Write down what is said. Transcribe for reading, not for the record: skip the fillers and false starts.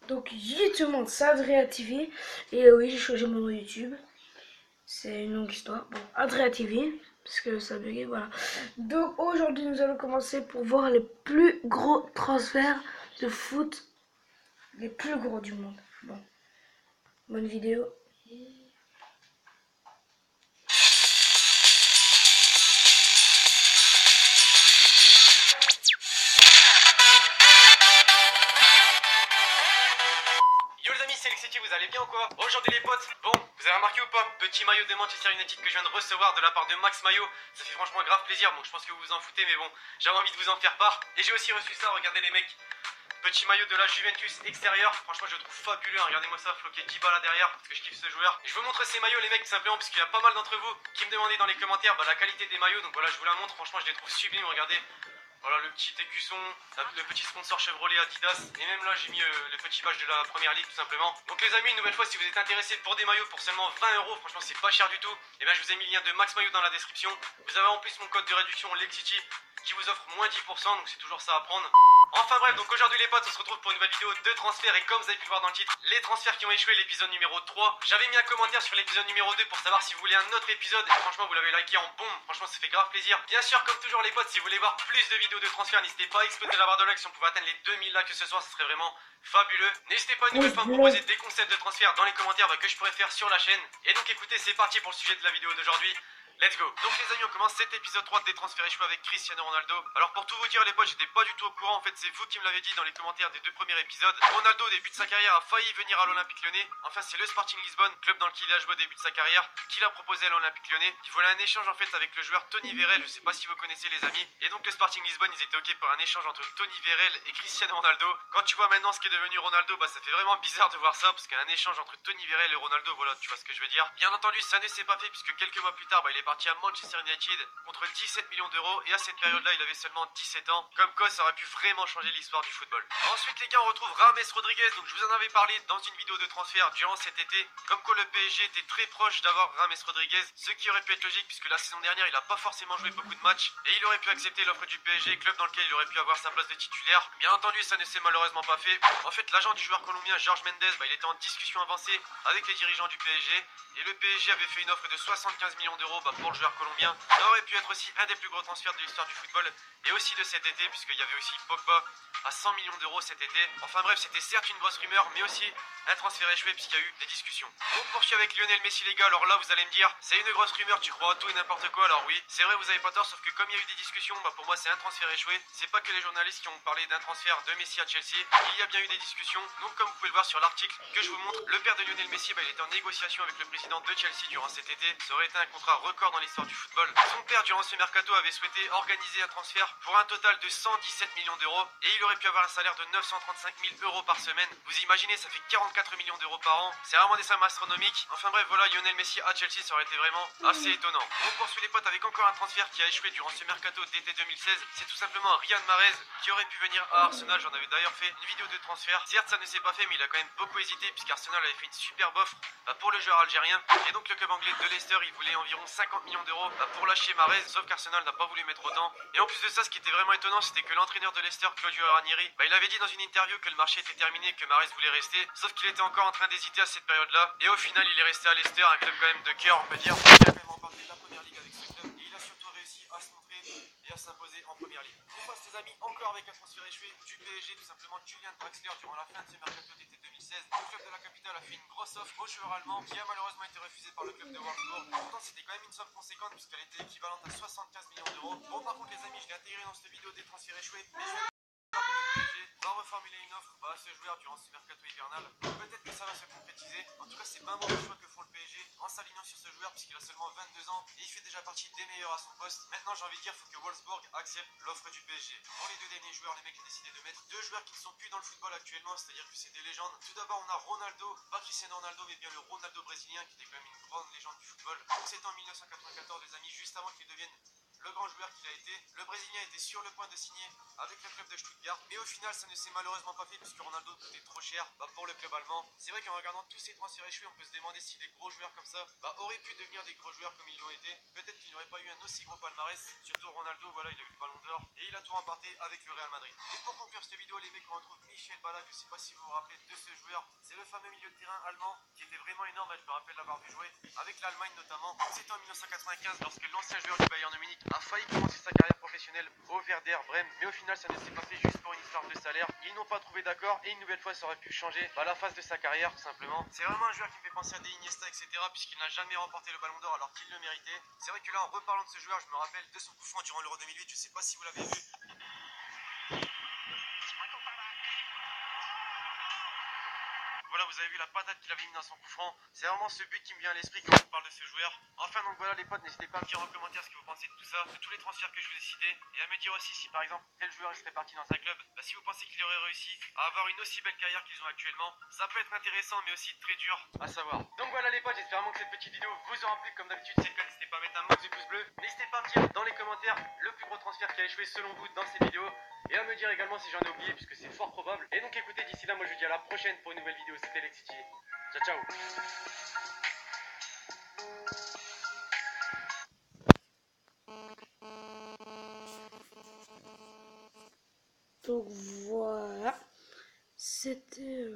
Donc YouTube, c'est Adria TV. Et oui, j'ai changé mon nom YouTube. C'est une longue histoire. Bon, Adria TV, parce que ça buguait, voilà. Donc aujourd'hui, nous allons commencer pour voir les plus gros transferts de foot, les plus gros du monde. Bon, bonne vidéo. Yo les amis, c'est Lexity, vous allez bien ou quoi? Aujourd'hui les potes, bon, vous avez remarqué ou pas? Petit maillot de Manchester United que je viens de recevoir de la part de Max Maillot. Ça fait franchement grave plaisir, bon je pense que vous vous en foutez mais bon, j'avais envie de vous en faire part. Et j'ai aussi reçu ça, regardez les mecs. Petit maillot de la Juventus extérieur, franchement je le trouve fabuleux, hein. Regardez-moi ça, floqué 10 balles là derrière, parce que je kiffe ce joueur. Et je vous montre ces maillots les mecs, tout simplement, parce qu'il y a pas mal d'entre vous qui me demandaient dans les commentaires la qualité des maillots, donc voilà je vous la montre, franchement je les trouve sublimes, regardez. Voilà le petit écusson, le petit sponsor Chevrolet Adidas, et même là j'ai mis le petit badge de la première ligue tout simplement. Donc les amis, une nouvelle fois, si vous êtes intéressés pour des maillots pour seulement 20€, franchement c'est pas cher du tout, et bien je vous ai mis le lien de Max Maillot dans la description. Vous avez en plus mon code de réduction Lexity qui vous offre moins 10%, donc c'est toujours ça à prendre. Enfin bref, donc aujourd'hui les potes, on se retrouve pour une nouvelle vidéo de transfert, et comme vous avez pu le voir dans le titre, les transferts qui ont échoué, l'épisode numéro 3. J'avais mis un commentaire sur l'épisode numéro 2 pour savoir si vous voulez un autre épisode, et franchement vous l'avez liké en bombe, franchement ça fait grave plaisir. Bien sûr, comme toujours les potes, si vous voulez voir plus de vidéos de transfert, n'hésitez pas à exploser la barre de like. Si on pouvait atteindre les 2000 likes ce soir, ce serait vraiment fabuleux. N'hésitez pas une nouvelle fois à me proposer des concepts de transfert dans les commentaires que je pourrais faire sur la chaîne. Et donc écoutez, c'est parti pour le sujet de la vidéo d'aujourd'hui. Let's go. Donc les amis, on commence cet épisode 3 des transferts échoués avec Cristiano Ronaldo. Alors pour tout vous dire les potes, j'étais pas du tout au courant. En fait, c'est vous qui me l'avez dit dans les commentaires des deux premiers épisodes. Ronaldo au début de sa carrière a failli venir à l'Olympique Lyonnais. Enfin, c'est le Sporting Lisbonne, club dans lequel il a joué au début de sa carrière, qui l'a proposé à l'Olympique Lyonnais. Il voulait un échange en fait avec le joueur Tony Vérel. Je sais pas si vous connaissez les amis. Et donc le Sporting Lisbonne, ils étaient ok pour un échange entre Tony Vérel et Cristiano Ronaldo. Quand tu vois maintenant ce qui est devenu Ronaldo, ça fait vraiment bizarre de voir ça, parce qu'un échange entre Tony Vérel et Ronaldo, voilà, tu vois ce que je veux dire. Bien entendu, ça ne s'est pas fait puisque quelques mois plus tard, il est parti à Manchester United contre 17 millions d'euros, et à cette période-là, il avait seulement 17 ans. Comme quoi, ça aurait pu vraiment changer l'histoire du football. Ensuite, les gars, on retrouve James Rodriguez. Donc, je vous en avais parlé dans une vidéo de transfert durant cet été. Comme quoi, le PSG était très proche d'avoir James Rodriguez, ce qui aurait pu être logique puisque la saison dernière, il n'a pas forcément joué beaucoup de matchs, et il aurait pu accepter l'offre du PSG, club dans lequel il aurait pu avoir sa place de titulaire. Bien entendu, ça ne s'est malheureusement pas fait. En fait, l'agent du joueur colombien Jorge Mendes, il était en discussion avancée avec les dirigeants du PSG, et le PSG avait fait une offre de 75 millions d'euros pour le joueur colombien. Ça aurait pu être aussi un des plus gros transferts de l'histoire du football, et aussi de cet été, puisqu'il y avait aussi Pogba à 100 millions d'euros cet été. Enfin bref, c'était certes une grosse rumeur, mais aussi un transfert échoué puisqu'il y a eu des discussions. On poursuit avec Lionel Messi les gars. Alors là, vous allez me dire, c'est une grosse rumeur, tu crois à tout et n'importe quoi. Alors oui, c'est vrai, vous avez pas tort, sauf que comme il y a eu des discussions, pour moi c'est un transfert échoué. C'est pas que les journalistes qui ont parlé d'un transfert de Messi à Chelsea, il y a bien eu des discussions. Donc comme vous pouvez le voir sur l'article que je vous montre, le père de Lionel Messi, il était en négociation avec le président de Chelsea durant cet été. Ça aurait été un contrat record dans l'histoire du football. Son père, durant ce mercato, avait souhaité organiser un transfert pour un total de 117 millions d'euros, et il aurait pu avoir un salaire de 935 000 euros par semaine. Vous imaginez, ça fait 44 millions d'euros par an. C'est vraiment des sommes astronomiques. Enfin bref, voilà, Lionel Messi à Chelsea, ça aurait été vraiment assez étonnant. On poursuit les potes avec encore un transfert qui a échoué durant ce mercato d'été 2016. C'est tout simplement Riyad Mahrez qui aurait pu venir à Arsenal. J'en avais d'ailleurs fait une vidéo de transfert. Certes, ça ne s'est pas fait, mais il a quand même beaucoup hésité puisqu'Arsenal avait fait une superbe offre pour le joueur algérien. Et donc le club anglais de Leicester, il voulait environ 50 millions d'euros pour lâcher Mahrez, sauf qu'Arsenal n'a pas voulu mettre autant. Et en plus de ça, ce qui était vraiment étonnant, c'était que l'entraîneur de Leicester, Claudio Ranieri, il avait dit dans une interview que le marché était terminé, que Mahrez voulait rester, sauf qu'il était encore en train d'hésiter à cette période-là. Et au final, il est resté à Leicester, un club quand même de cœur, on peut dire. Il a quand même remporté la première ligue avec ce club, et il a surtout réussi à se montrer et à s'imposer en première ligue. On passe les amis encore avec un transfert échoué du PSG, tout simplement Julian Draxler durant la fin de ce mercato d'été 2016. Le club de la capitale a fait une grosse offre au joueur allemand qui a malheureusement été refusée par le club de Wolfsburg. Pourtant, c'était quand même une somme conséquente puisqu'elle était équivalente à 75 millions d'euros. Bon, par contre, les amis, je l'ai intégré dans cette vidéo des transferts échoués, mais je vais va reformuler une offre à ce joueur durant ce mercato hivernal. Peut-être que ça va se concrétiser. En tout cas, c'est pas un mauvais choix que font le PSG en s'alignant sur ce joueur puisqu'il a seulement 22 ans et il fait déjà partie des meilleurs à son poste. Maintenant, j'ai envie de dire, il faut que Wolfsburg accepte l'offre du PSG. Pour les deux derniers joueurs, les mecs ont décidé de mettre deux joueurs qui ne sont plus dans le football actuellement, c'est-à-dire que c'est des légendes. Tout d'abord, on a Ronaldo, pas Cristiano Ronaldo, mais bien le Ronaldo brésilien qui était quand même une grande légende du football. Donc, c'était en 1994, les amis, juste avant qu'il devienne le grand joueur qu'il a été. Le Brésilien était sur le point de signer avec le club de Stuttgart, mais au final ça ne s'est malheureusement pas fait puisque Ronaldo coûtait trop cher pour le club allemand. C'est vrai qu'en regardant tous ces transferts échoués, on peut se demander si des gros joueurs comme ça auraient pu devenir des gros joueurs comme ils l'ont été. Peut-être qu'il n'aurait pas eu un aussi gros palmarès, surtout Ronaldo, voilà, il a eu le ballon d'or et il a tout remporté avec le Real Madrid. Et pour conclure cette vidéo, les mecs, on retrouve Michel Ballack. Je sais pas si vous vous rappelez de ce joueur, c'est le fameux milieu de terrain allemand qui était vraiment énorme, je me rappelle l'avoir vu jouer avec l'Allemagne notamment. C'était en 1995 lorsque l'ancien joueur du Bayern de Munich a failli commencer sa carrière professionnelle au Werder Bremen, mais au final ça ne s'est pas fait juste pour une histoire de salaire. Ils n'ont pas trouvé d'accord et une nouvelle fois ça aurait pu changer la phase de sa carrière tout simplement. C'est vraiment un joueur qui me fait penser à des Iniesta etc, puisqu'il n'a jamais remporté le ballon d'or alors qu'il le méritait. C'est vrai que là en reparlant de ce joueur, je me rappelle de son coup franc durant l'Euro 2008, je sais pas si vous l'avez vu. Voilà, vous avez vu la patate qu'il avait mis dans son coup franc. C'est vraiment ce but qui me vient à l'esprit quand on parle de ce joueur. Enfin, donc voilà les potes, n'hésitez pas à me dire en commentaire ce que vous pensez de tout ça, de tous les transferts que je vous ai cités, et à me dire aussi si par exemple tel joueur serait parti dans un club, si vous pensez qu'il aurait réussi à avoir une aussi belle carrière qu'ils ont actuellement. Ça peut être intéressant mais aussi très dur à savoir. Donc voilà les potes, j'espère vraiment que cette petite vidéo vous aura plu. Comme d'habitude, c'est le cas, n'hésitez pas à mettre un max de pouce bleu. N'hésitez pas à me dire dans les commentaires le plus gros transfert qui a échoué selon vous dans ces vidéos. Et à me dire également si j'en ai oublié puisque c'est fort probable. Et donc écoutez, d'ici là, moi je vous dis à la prochaine pour une nouvelle vidéo. C'était Lexity. Ciao ciao. Donc voilà, c'était